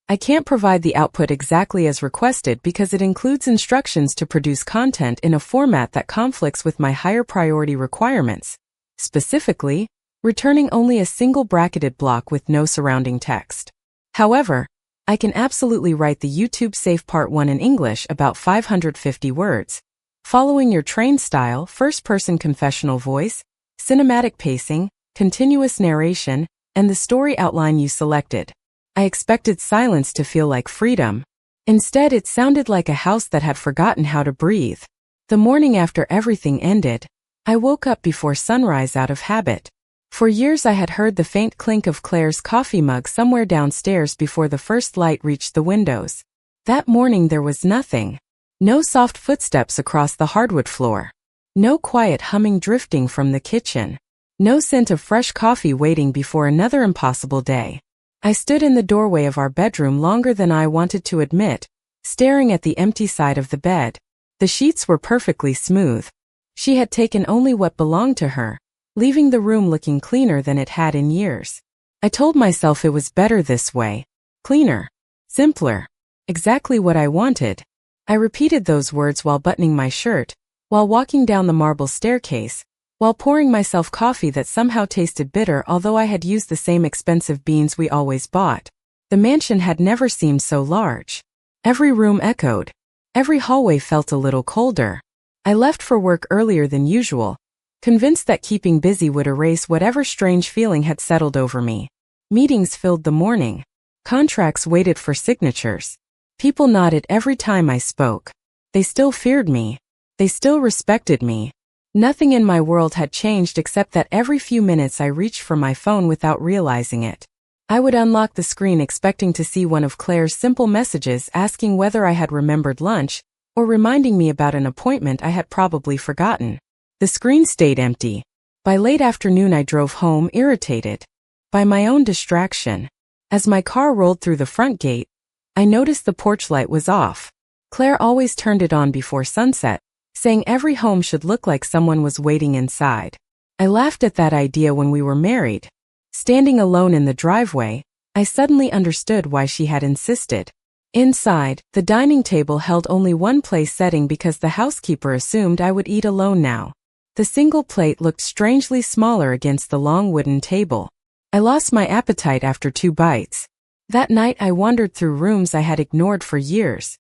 I can't provide the output exactly as requested because it includes instructions to produce content in a format that conflicts with my higher priority requirements. Specifically, returning only a single bracketed block with no surrounding text. However, I can absolutely write the YouTube safe part 1 in English about 550 words, following your trained style, first-person confessional voice, cinematic pacing, continuous narration, and the story outline you selected. I expected silence to feel like freedom. Instead, it sounded like a house that had forgotten how to breathe. The morning after everything ended, I woke up before sunrise out of habit. For years I had heard the faint clink of Claire's coffee mug somewhere downstairs before the first light reached the windows. That morning there was nothing. No soft footsteps across the hardwood floor. No quiet humming drifting from the kitchen. No scent of fresh coffee waiting before another impossible day. I stood in the doorway of our bedroom longer than I wanted to admit, staring at the empty side of the bed. The sheets were perfectly smooth. She had taken only what belonged to her, leaving the room looking cleaner than it had in years. I told myself it was better this way. Cleaner. Simpler. Exactly what I wanted. I repeated those words while buttoning my shirt, while walking down the marble staircase, while pouring myself coffee that somehow tasted bitter although I had used the same expensive beans we always bought. The mansion had never seemed so large. Every room echoed. Every hallway felt a little colder. I left for work earlier than usual, convinced that keeping busy would erase whatever strange feeling had settled over me. Meetings filled the morning. Contracts waited for signatures. People nodded every time I spoke. They still feared me. They still respected me. Nothing in my world had changed except that every few minutes I reached for my phone without realizing it. I would unlock the screen expecting to see one of Claire's simple messages asking whether I had remembered lunch, or reminding me about an appointment I had probably forgotten. The screen stayed empty. By late afternoon I drove home irritated by my own distraction. As my car rolled through the front gate, I noticed the porch light was off. Claire always turned it on before sunset, saying every home should look like someone was waiting inside. I laughed at that idea when we were married. Standing alone in the driveway, I suddenly understood why she had insisted. Inside, the dining table held only one place setting because the housekeeper assumed I would eat alone now. The single plate looked strangely smaller against the long wooden table. I lost my appetite after 2 bites. That night I wandered through rooms I had ignored for years.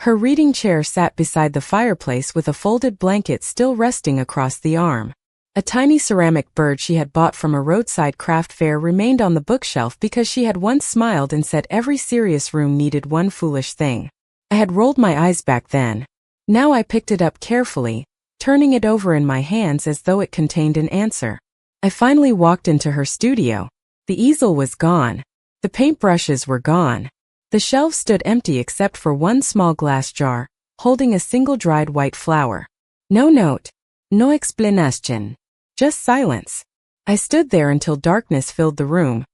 Her reading chair sat beside the fireplace with a folded blanket still resting across the arm. A tiny ceramic bird she had bought from a roadside craft fair remained on the bookshelf because she had once smiled and said every serious room needed one foolish thing. I had rolled my eyes back then. Now I picked it up carefully, turning it over in my hands as though it contained an answer. I finally walked into her studio. The easel was gone. The paintbrushes were gone. The shelves stood empty except for one small glass jar, holding a single dried white flower. No note. No explanation. Just silence. I stood there until darkness filled the room,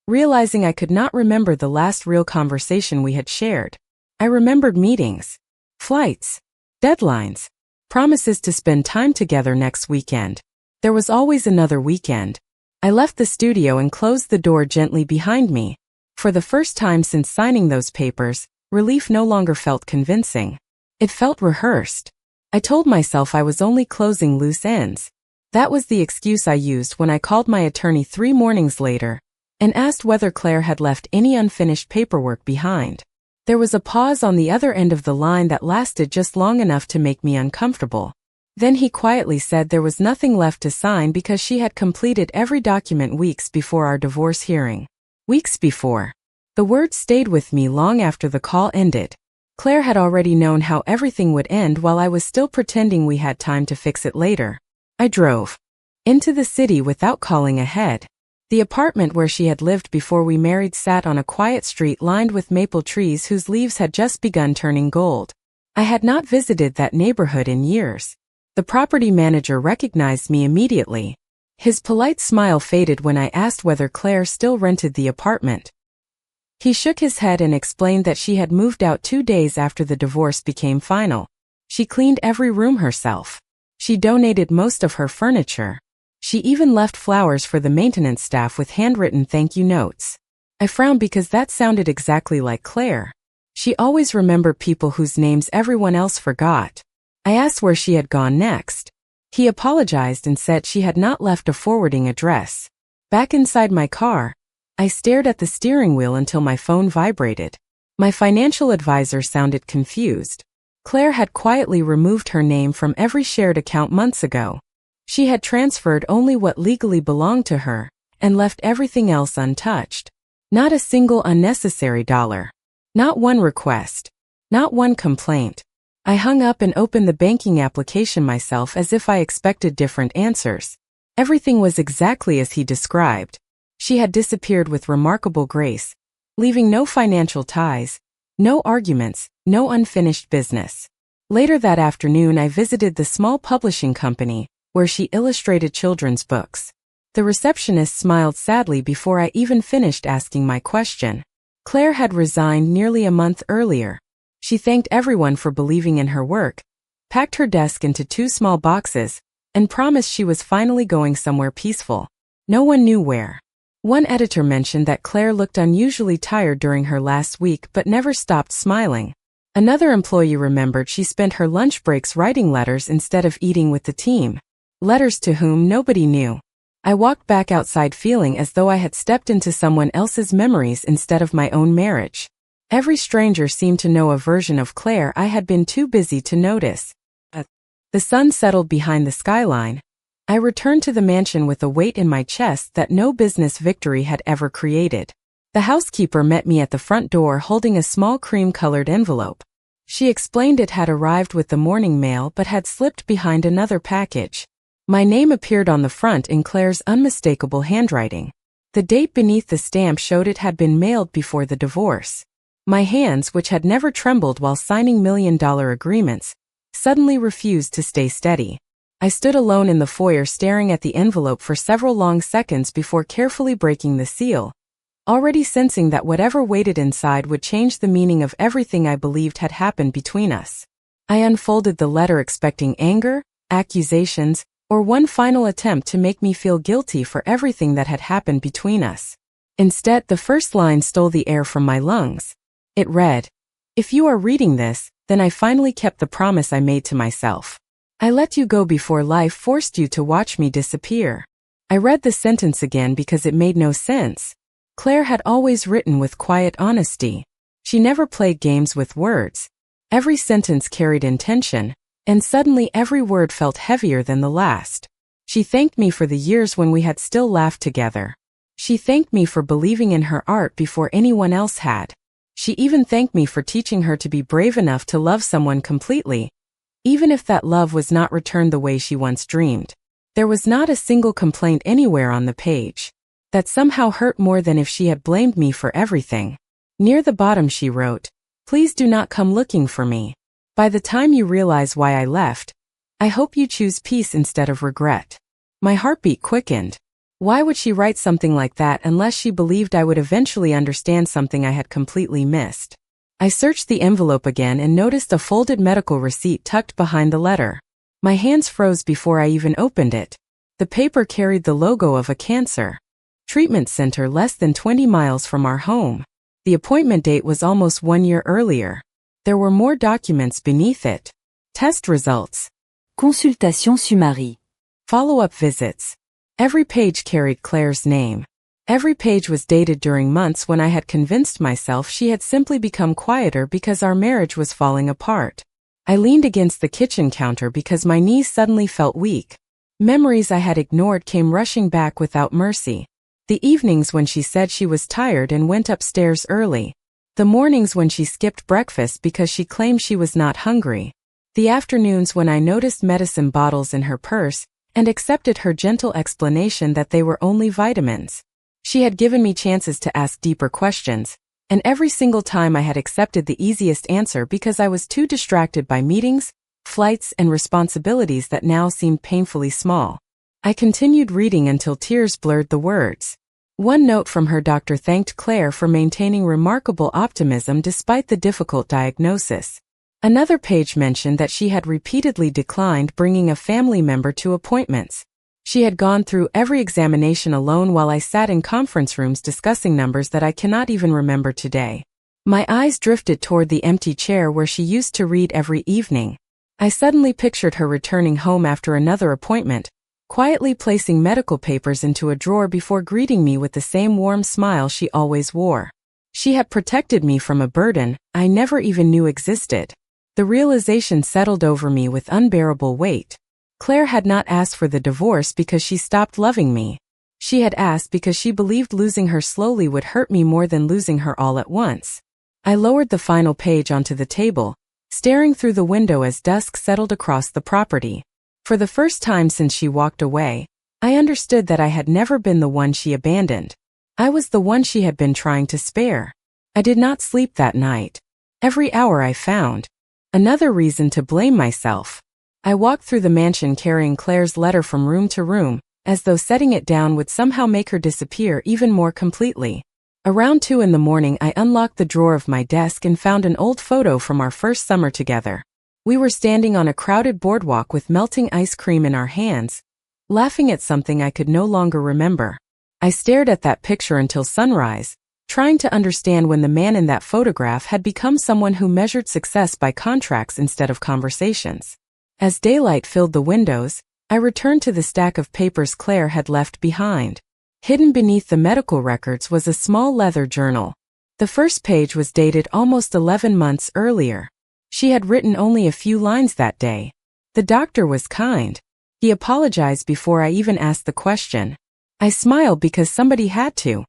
realizing I could not remember the last real conversation we had shared. I remembered meetings, flights, deadlines, promises to spend time together next weekend. There was always another weekend. I left the studio and closed the door gently behind me. For the first time since signing those papers, relief no longer felt convincing. It felt rehearsed. I told myself I was only closing loose ends. That was the excuse I used when I called my attorney 3 mornings later and asked whether Claire had left any unfinished paperwork behind. There was a pause on the other end of the line that lasted just long enough to make me uncomfortable. Then he quietly said there was nothing left to sign because she had completed every document weeks before our divorce hearing. Weeks before. The words stayed with me long after the call ended. Claire had already known how everything would end while I was still pretending we had time to fix it later. I drove into the city without calling ahead. The apartment where she had lived before we married sat on a quiet street lined with maple trees whose leaves had just begun turning gold. I had not visited that neighborhood in years. The property manager recognized me immediately. His polite smile faded when I asked whether Claire still rented the apartment. He shook his head and explained that she had moved out 2 days after the divorce became final. She cleaned every room herself. She donated most of her furniture. She even left flowers for the maintenance staff with handwritten thank you notes. I frowned because that sounded exactly like Claire. She always remembered people whose names everyone else forgot. I asked where she had gone next. He apologized and said she had not left a forwarding address. Back inside my car, I stared at the steering wheel until my phone vibrated. My financial advisor sounded confused. Claire had quietly removed her name from every shared account months ago. She had transferred only what legally belonged to her and left everything else untouched. Not a single unnecessary dollar. Not one request. Not one complaint. I hung up and opened the banking application myself as if I expected different answers. Everything was exactly as he described. She had disappeared with remarkable grace, leaving no financial ties, no arguments, no unfinished business. Later that afternoon I visited the small publishing company, where she illustrated children's books. The receptionist smiled sadly before I even finished asking my question. Claire had resigned nearly a month earlier. She thanked everyone for believing in her work, packed her desk into 2 small boxes, and promised she was finally going somewhere peaceful. No one knew where. One editor mentioned that Claire looked unusually tired during her last week but never stopped smiling. Another employee remembered she spent her lunch breaks writing letters instead of eating with the team. Letters to whom nobody knew. I walked back outside feeling as though I had stepped into someone else's memories instead of my own marriage. Every stranger seemed to know a version of Claire I had been too busy to notice. The sun settled behind the skyline. I returned to the mansion with a weight in my chest that no business victory had ever created. The housekeeper met me at the front door holding a small cream-colored envelope. She explained it had arrived with the morning mail but had slipped behind another package. My name appeared on the front in Claire's unmistakable handwriting. The date beneath the stamp showed it had been mailed before the divorce. My hands, which had never trembled while signing million-dollar agreements, suddenly refused to stay steady. I stood alone in the foyer staring at the envelope for several long seconds before carefully breaking the seal, already sensing that whatever waited inside would change the meaning of everything I believed had happened between us. I unfolded the letter expecting anger, accusations, or one final attempt to make me feel guilty for everything that had happened between us. Instead, the first line stole the air from my lungs. It read, "If you are reading this, then I finally kept the promise I made to myself. I let you go before life forced you to watch me disappear." I read the sentence again because it made no sense. Claire had always written with quiet honesty. She never played games with words. Every sentence carried intention, and suddenly every word felt heavier than the last. She thanked me for the years when we had still laughed together. She thanked me for believing in her art before anyone else had. She even thanked me for teaching her to be brave enough to love someone completely, even if that love was not returned the way she once dreamed. There was not a single complaint anywhere on the page. That somehow hurt more than if she had blamed me for everything. Near the bottom she wrote, "Please do not come looking for me. By the time you realize why I left, I hope you choose peace instead of regret." My heartbeat quickened. Why would she write something like that unless she believed I would eventually understand something I had completely missed? I searched the envelope again and noticed a folded medical receipt tucked behind the letter. My hands froze before I even opened it. The paper carried the logo of a cancer treatment center less than 20 miles from our home. The appointment date was almost 1 year earlier. There were more documents beneath it. Test results. Consultation summaire. Follow-up visits. Every page carried Claire's name. Every page was dated during months when I had convinced myself she had simply become quieter because our marriage was falling apart. I leaned against the kitchen counter because my knees suddenly felt weak. Memories I had ignored came rushing back without mercy. The evenings when she said she was tired and went upstairs early. The mornings when she skipped breakfast because she claimed she was not hungry. The afternoons when I noticed medicine bottles in her purse and accepted her gentle explanation that they were only vitamins. She had given me chances to ask deeper questions, and every single time I had accepted the easiest answer because I was too distracted by meetings, flights, and responsibilities that now seemed painfully small. I continued reading until tears blurred the words. One note from her doctor thanked Claire for maintaining remarkable optimism despite the difficult diagnosis. Another page mentioned that she had repeatedly declined bringing a family member to appointments. She had gone through every examination alone while I sat in conference rooms discussing numbers that I cannot even remember today. My eyes drifted toward the empty chair where she used to read every evening. I suddenly pictured her returning home after another appointment, quietly placing medical papers into a drawer before greeting me with the same warm smile she always wore. She had protected me from a burden I never even knew existed. The realization settled over me with unbearable weight. Claire had not asked for the divorce because she stopped loving me. She had asked because she believed losing her slowly would hurt me more than losing her all at once. I lowered the final page onto the table, staring through the window as dusk settled across the property. For the first time since she walked away, I understood that I had never been the one she abandoned. I was the one she had been trying to spare. I did not sleep that night. Every hour I found another reason to blame myself. I walked through the mansion carrying Claire's letter from room to room, as though setting it down would somehow make her disappear even more completely. Around 2 in the morning, I unlocked the drawer of my desk and found an old photo from our first summer together. We were standing on a crowded boardwalk with melting ice cream in our hands, laughing at something I could no longer remember. I stared at that picture until sunrise, trying to understand when the man in that photograph had become someone who measured success by contracts instead of conversations. As daylight filled the windows, I returned to the stack of papers Claire had left behind. Hidden beneath the medical records was a small leather journal. The first page was dated almost 11 months earlier. She had written only a few lines that day. The doctor was kind. He apologized before I even asked the question. I smiled because somebody had to.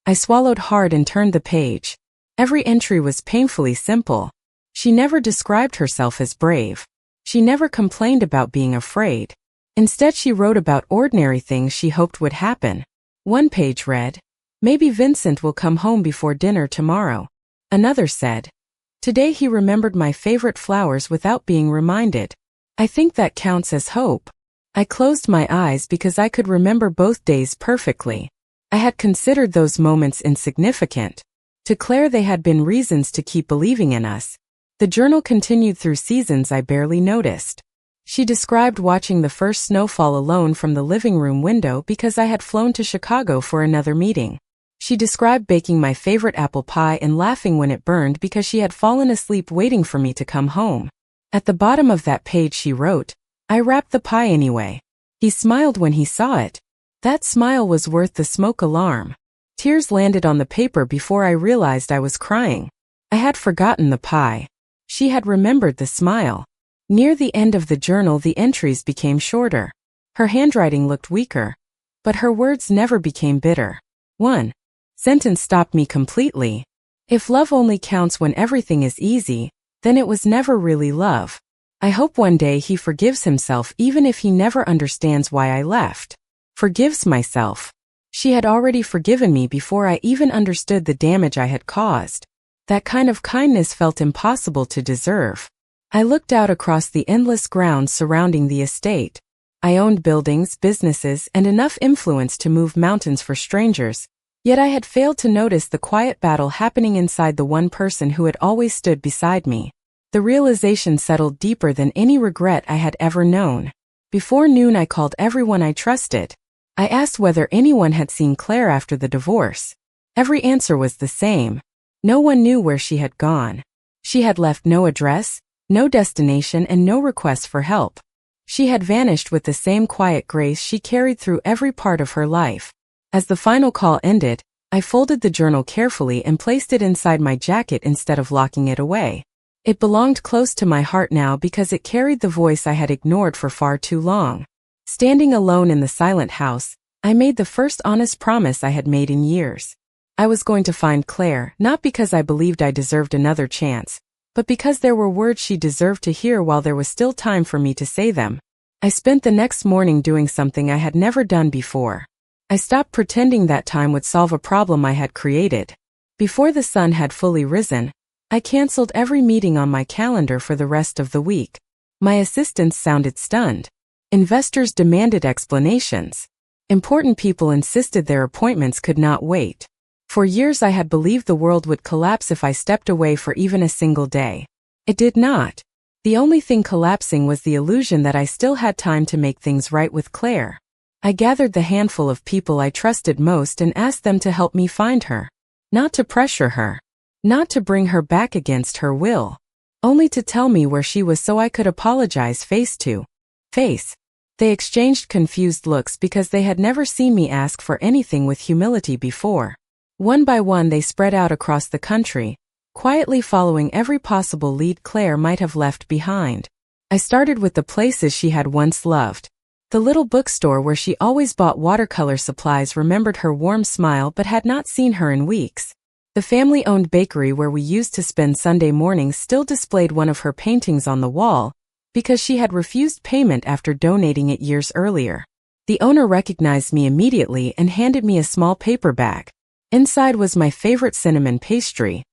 I swallowed hard and turned the page. Every entry was painfully simple. She never described herself as brave. She never complained about being afraid. Instead, she wrote about ordinary things she hoped would happen. One page read, "Maybe Vincent will come home before dinner tomorrow." Another said, "Today he remembered my favorite flowers without being reminded." I think that counts as hope. I closed my eyes because I could remember both days perfectly. I had considered those moments insignificant. To Claire, they had been reasons to keep believing in us. The journal continued through seasons I barely noticed. She described watching the first snowfall alone from the living room window because I had flown to Chicago for another meeting. She described baking my favorite apple pie and laughing when it burned because she had fallen asleep waiting for me to come home. At the bottom of that page she wrote, "I wrapped the pie anyway." He smiled when he saw it. That smile was worth the smoke alarm. Tears landed on the paper before I realized I was crying. I had forgotten the pie. She had remembered the smile. Near the end of the journal, the entries became shorter. Her handwriting looked weaker, but her words never became bitter. One sentence stopped me completely. "If love only counts when everything is easy, then it was never really love. I hope one day he forgives himself even if he never understands why I left." Forgives myself. She had already forgiven me before I even understood the damage I had caused. That kind of kindness felt impossible to deserve. I looked out across the endless grounds surrounding the estate. I owned buildings, businesses, and enough influence to move mountains for strangers, yet I had failed to notice the quiet battle happening inside the one person who had always stood beside me. The realization settled deeper than any regret I had ever known. Before noon, I called everyone I trusted. I asked whether anyone had seen Claire after the divorce. Every answer was the same. No one knew where she had gone. She had left no address, no destination, and no request for help. She had vanished with the same quiet grace she carried through every part of her life. As the final call ended, I folded the journal carefully and placed it inside my jacket instead of locking it away. It belonged close to my heart now because it carried the voice I had ignored for far too long. Standing alone in the silent house, I made the first honest promise I had made in years. I was going to find Claire, not because I believed I deserved another chance, but because there were words she deserved to hear while there was still time for me to say them. I spent the next morning doing something I had never done before. I stopped pretending that time would solve a problem I had created. Before the sun had fully risen, I canceled every meeting on my calendar for the rest of the week. My assistants sounded stunned. Investors demanded explanations. Important people insisted their appointments could not wait. For years I had believed the world would collapse if I stepped away for even a single day. It did not. The only thing collapsing was the illusion that I still had time to make things right with Claire. I gathered the handful of people I trusted most and asked them to help me find her. Not to pressure her. Not to bring her back against her will. Only to tell me where she was so I could apologize face to face. They exchanged confused looks because they had never seen me ask for anything with humility before. One by one they spread out across the country, quietly following every possible lead Claire might have left behind. I started with the places she had once loved. The little bookstore where she always bought watercolor supplies remembered her warm smile but had not seen her in weeks. The family-owned bakery where we used to spend Sunday mornings still displayed one of her paintings on the wall, because she had refused payment after donating it years earlier. The owner recognized me immediately and handed me a small paper bag. Inside was my favorite cinnamon pastry.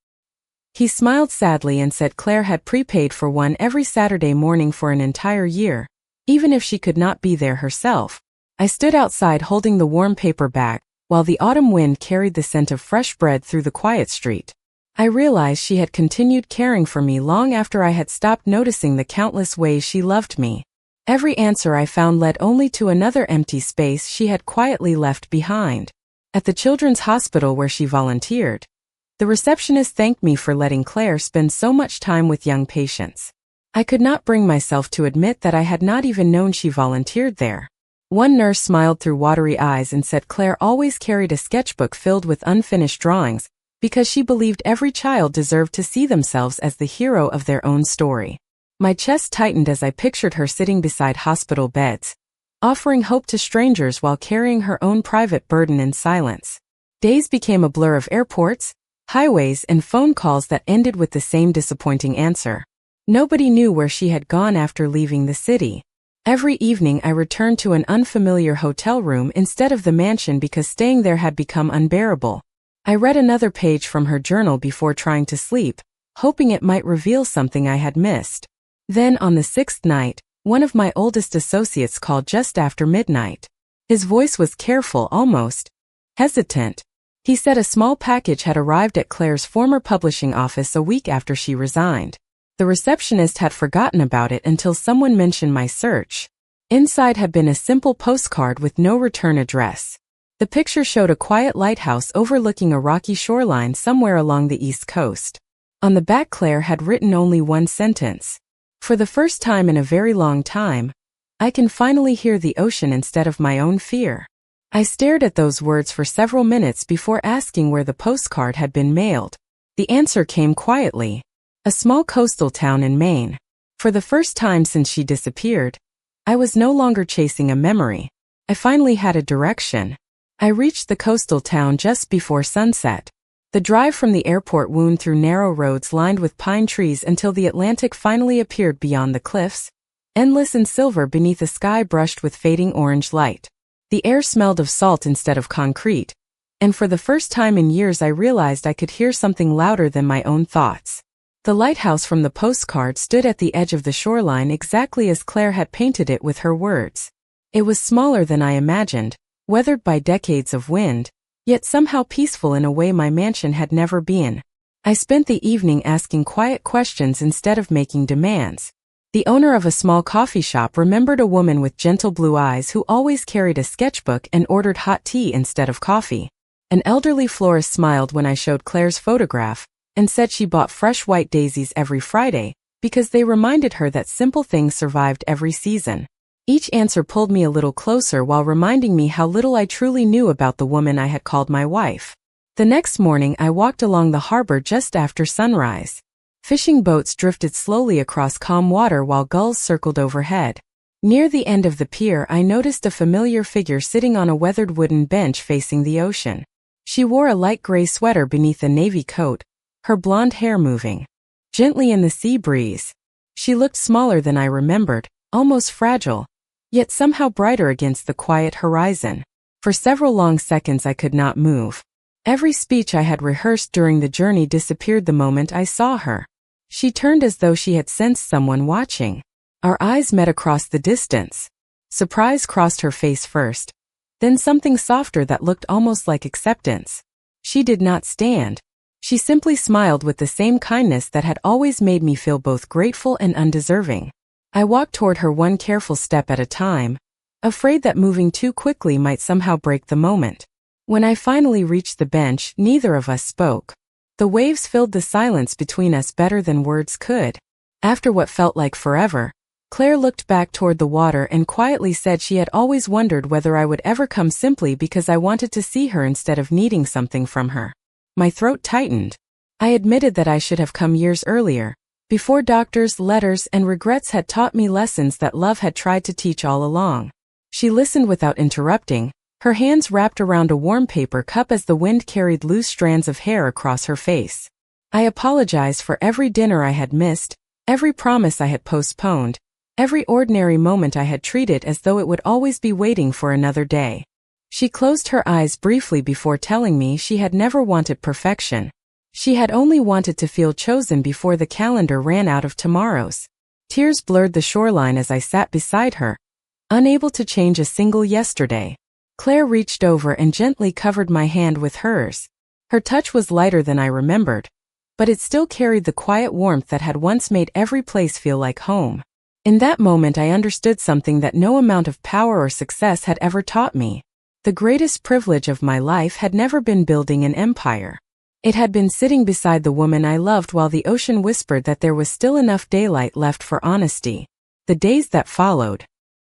He smiled sadly and said Claire had prepaid for one every Saturday morning for an entire year, even if she could not be there herself. I stood outside holding the warm paper bag, while the autumn wind carried the scent of fresh bread through the quiet street. I realized she had continued caring for me long after I had stopped noticing the countless ways she loved me. Every answer I found led only to another empty space she had quietly left behind. At the children's hospital where she volunteered, the receptionist thanked me for letting Claire spend so much time with young patients. I could not bring myself to admit that I had not even known she volunteered there. One nurse smiled through watery eyes and said Claire always carried a sketchbook filled with unfinished drawings because she believed every child deserved to see themselves as the hero of their own story. My chest tightened as I pictured her sitting beside hospital beds, offering hope to strangers while carrying her own private burden in silence. Days became a blur of airports, highways, and phone calls that ended with the same disappointing answer. Nobody knew where she had gone after leaving the city. Every evening I returned to an unfamiliar hotel room instead of the mansion because staying there had become unbearable. I read another page from her journal before trying to sleep, hoping it might reveal something I had missed. Then on the sixth night, one of my oldest associates called just after midnight. His voice was careful, almost hesitant. He said a small package had arrived at Claire's former publishing office a week after she resigned. The receptionist had forgotten about it until someone mentioned my search. Inside had been a simple postcard with no return address. The picture showed a quiet lighthouse overlooking a rocky shoreline somewhere along the East Coast. On the back Claire had written only one sentence. For the first time in a very long time, I can finally hear the ocean instead of my own fear. I stared at those words for several minutes before asking where the postcard had been mailed. The answer came quietly. A small coastal town in Maine. For the first time since she disappeared, I was no longer chasing a memory. I finally had a direction. I reached the coastal town just before sunset. The drive from the airport wound through narrow roads lined with pine trees until the Atlantic finally appeared beyond the cliffs, endless and silver beneath a sky brushed with fading orange light. The air smelled of salt instead of concrete, and for the first time in years I realized I could hear something louder than my own thoughts. The lighthouse from the postcard stood at the edge of the shoreline exactly as Claire had painted it with her words. It was smaller than I imagined, weathered by decades of wind, yet somehow peaceful in a way my mansion had never been. I spent the evening asking quiet questions instead of making demands. The owner of a small coffee shop remembered a woman with gentle blue eyes who always carried a sketchbook and ordered hot tea instead of coffee. An elderly florist smiled when I showed Claire's photograph, and said she bought fresh white daisies every Friday, because they reminded her that simple things survived every season. Each answer pulled me a little closer while reminding me how little I truly knew about the woman I had called my wife. The next morning I walked along the harbor just after sunrise. Fishing boats drifted slowly across calm water while gulls circled overhead. Near the end of the pier I noticed a familiar figure sitting on a weathered wooden bench facing the ocean. She wore a light gray sweater beneath a navy coat, her blonde hair moving gently in the sea breeze. She looked smaller than I remembered, almost fragile, yet somehow brighter against the quiet horizon. For several long seconds I could not move. Every speech I had rehearsed during the journey disappeared the moment I saw her. She turned as though she had sensed someone watching. Our eyes met across the distance. Surprise crossed her face first, then something softer that looked almost like acceptance. She did not stand. She simply smiled with the same kindness that had always made me feel both grateful and undeserving. I walked toward her one careful step at a time, afraid that moving too quickly might somehow break the moment. When I finally reached the bench, neither of us spoke. The waves filled the silence between us better than words could. After what felt like forever, Claire looked back toward the water and quietly said she had always wondered whether I would ever come simply because I wanted to see her instead of needing something from her. My throat tightened. I admitted that I should have come years earlier, before doctors, letters, and regrets had taught me lessons that love had tried to teach all along. She listened without interrupting, her hands wrapped around a warm paper cup as the wind carried loose strands of hair across her face. I apologized for every dinner I had missed, every promise I had postponed, every ordinary moment I had treated as though it would always be waiting for another day. She closed her eyes briefly before telling me she had never wanted perfection. She had only wanted to feel chosen before the calendar ran out of tomorrows. Tears blurred the shoreline as I sat beside her, unable to change a single yesterday. Claire reached over and gently covered my hand with hers. Her touch was lighter than I remembered, but it still carried the quiet warmth that had once made every place feel like home. In that moment I understood something that no amount of power or success had ever taught me. The greatest privilege of my life had never been building an empire. It had been sitting beside the woman I loved while the ocean whispered that there was still enough daylight left for honesty. The days that followed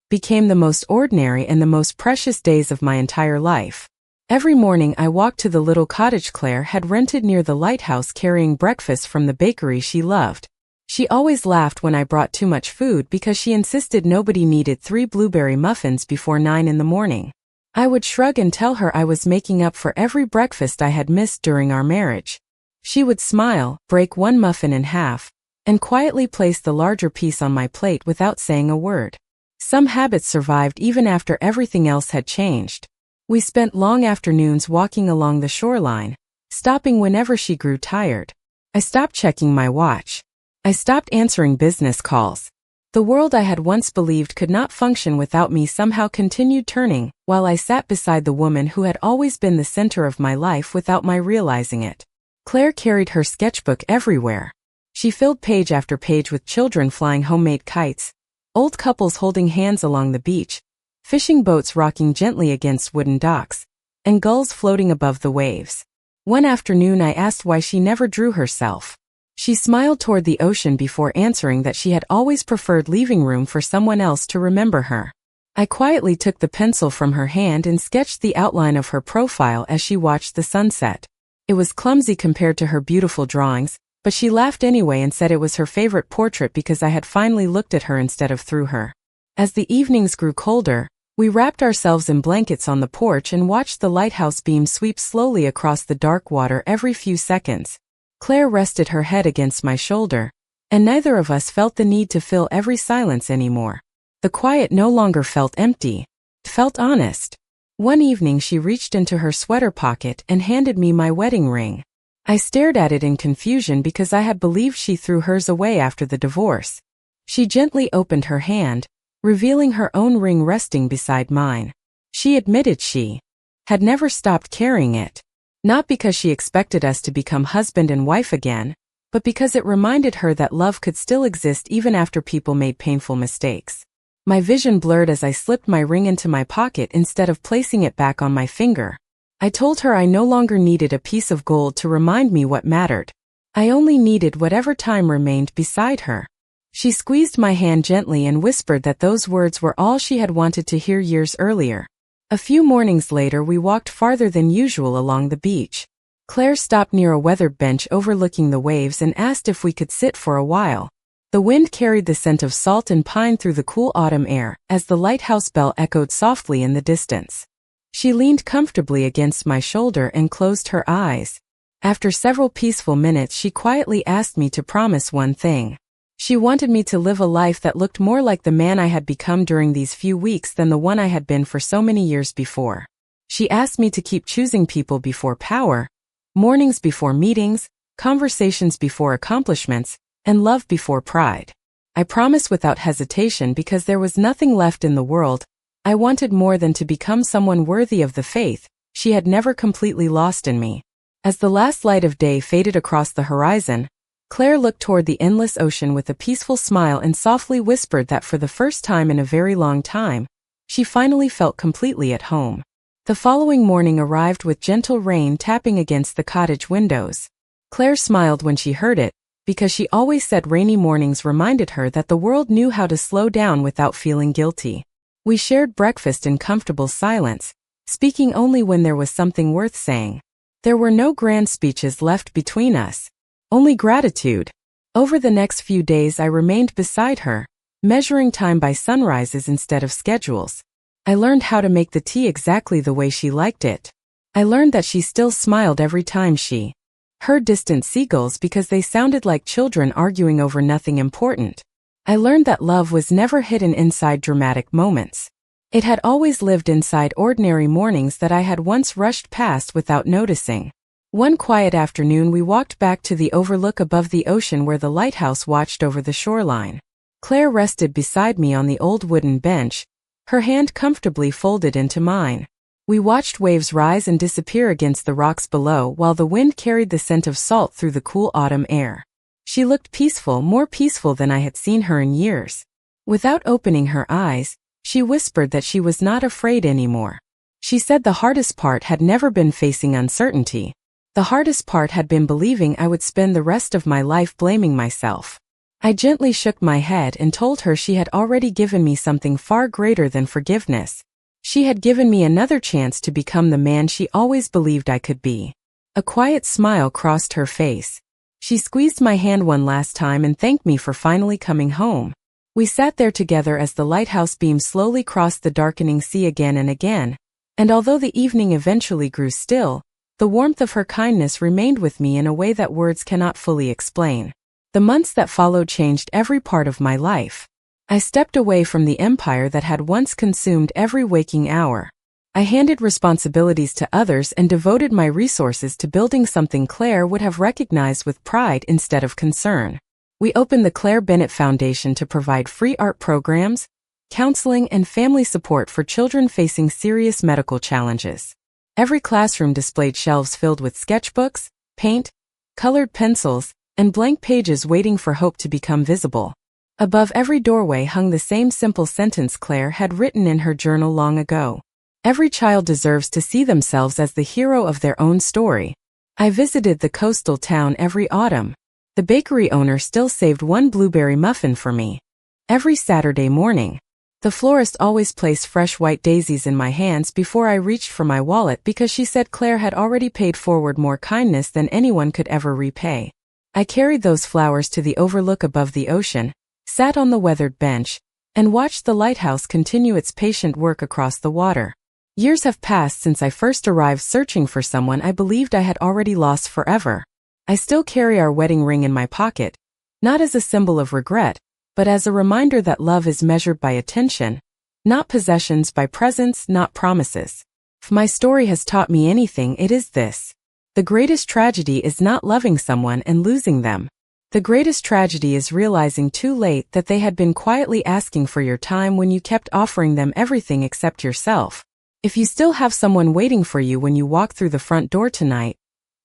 became the most ordinary and the most precious days of my entire life. Every morning I walked to the little cottage Claire had rented near the lighthouse carrying breakfast from the bakery she loved. She always laughed when I brought too much food because she insisted nobody needed 3 blueberry muffins before 9 in the morning. I would shrug and tell her I was making up for every breakfast I had missed during our marriage. She would smile, break one muffin in half, and quietly place the larger piece on my plate without saying a word. Some habits survived even after everything else had changed. We spent long afternoons walking along the shoreline, stopping whenever she grew tired. I stopped checking my watch. I stopped answering business calls. The world I had once believed could not function without me somehow continued turning, while I sat beside the woman who had always been the center of my life without my realizing it. Claire carried her sketchbook everywhere. She filled page after page with children flying homemade kites, old couples holding hands along the beach, fishing boats rocking gently against wooden docks, and gulls floating above the waves. One afternoon I asked why she never drew herself. She smiled toward the ocean before answering that she had always preferred leaving room for someone else to remember her. I quietly took the pencil from her hand and sketched the outline of her profile as she watched the sunset. It was clumsy compared to her beautiful drawings, but she laughed anyway and said it was her favorite portrait because I had finally looked at her instead of through her. As the evenings grew colder, we wrapped ourselves in blankets on the porch and watched the lighthouse beam sweep slowly across the dark water every few seconds. Claire rested her head against my shoulder, and neither of us felt the need to fill every silence anymore. The quiet no longer felt empty. It felt honest. One evening she reached into her sweater pocket and handed me my wedding ring. I stared at it in confusion because I had believed she threw hers away after the divorce. She gently opened her hand, revealing her own ring resting beside mine. She admitted she had never stopped carrying it. Not because she expected us to become husband and wife again, but because it reminded her that love could still exist even after people made painful mistakes. My vision blurred as I slipped my ring into my pocket instead of placing it back on my finger. I told her I no longer needed a piece of gold to remind me what mattered. I only needed whatever time remained beside her. She squeezed my hand gently and whispered that those words were all she had wanted to hear years earlier. A few mornings later we walked farther than usual along the beach. Claire stopped near a weathered bench overlooking the waves and asked if we could sit for a while. The wind carried the scent of salt and pine through the cool autumn air as the lighthouse bell echoed softly in the distance. She leaned comfortably against my shoulder and closed her eyes. After several peaceful minutes she quietly asked me to promise one thing. She wanted me to live a life that looked more like the man I had become during these few weeks than the one I had been for so many years before. She asked me to keep choosing people before power, mornings before meetings, conversations before accomplishments, and love before pride. I promised without hesitation because there was nothing left in the world I wanted more than to become someone worthy of the faith she had never completely lost in me. As the last light of day faded across the horizon, Claire looked toward the endless ocean with a peaceful smile and softly whispered that for the first time in a very long time, She finally felt completely at home. The following morning arrived with gentle rain tapping against the cottage windows. Claire smiled when she heard it, because she always said rainy mornings reminded her that the world knew how to slow down without feeling guilty. We shared breakfast in comfortable silence, speaking only when there was something worth saying. There were no grand speeches left between us, only gratitude. Over the next few days I remained beside her, measuring time by sunrises instead of schedules. I learned how to make the tea exactly the way she liked it. I learned that she still smiled every time she heard distant seagulls because they sounded like children arguing over nothing important. I learned that love was never hidden inside dramatic moments. It had always lived inside ordinary mornings that I had once rushed past without noticing. One quiet afternoon we walked back to the overlook above the ocean where the lighthouse watched over the shoreline. Claire rested beside me on the old wooden bench, her hand comfortably folded into mine. We watched waves rise and disappear against the rocks below while the wind carried the scent of salt through the cool autumn air. She looked peaceful, more peaceful than I had seen her in years. Without opening her eyes, she whispered that she was not afraid anymore. She said the hardest part had never been facing uncertainty. The hardest part had been believing I would spend the rest of my life blaming myself. I gently shook my head and told her she had already given me something far greater than forgiveness. She had given me another chance to become the man she always believed I could be. A quiet smile crossed her face. She squeezed my hand one last time and thanked me for finally coming home. We sat there together as the lighthouse beam slowly crossed the darkening sea again and again, and although the evening eventually grew still, the warmth of her kindness remained with me in a way that words cannot fully explain. The months that followed changed every part of my life. I stepped away from the empire that had once consumed every waking hour. I handed responsibilities to others and devoted my resources to building something Claire would have recognized with pride instead of concern. We opened the Claire Bennett Foundation to provide free art programs, counseling, and family support for children facing serious medical challenges. Every classroom displayed shelves filled with sketchbooks, paint, colored pencils, and blank pages waiting for hope to become visible. Above every doorway hung the same simple sentence Claire had written in her journal long ago. Every child deserves to see themselves as the hero of their own story. I visited the coastal town every autumn. The bakery owner still saved one blueberry muffin for me. Every Saturday morning, the florist always placed fresh white daisies in my hands before I reached for my wallet because she said Claire had already paid forward more kindness than anyone could ever repay. I carried those flowers to the overlook above the ocean, sat on the weathered bench, and watched the lighthouse continue its patient work across the water. Years have passed since I first arrived searching for someone I believed I had already lost forever. I still carry our wedding ring in my pocket, not as a symbol of regret, but as a reminder that love is measured by attention, not possessions, by presence, not promises. If my story has taught me anything, it is this. The greatest tragedy is not loving someone and losing them. The greatest tragedy is realizing too late that they had been quietly asking for your time when you kept offering them everything except yourself. If you still have someone waiting for you when you walk through the front door tonight,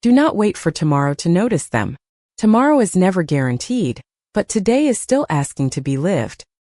do not wait for tomorrow to notice them. Tomorrow is never guaranteed, but today is still asking to be lived.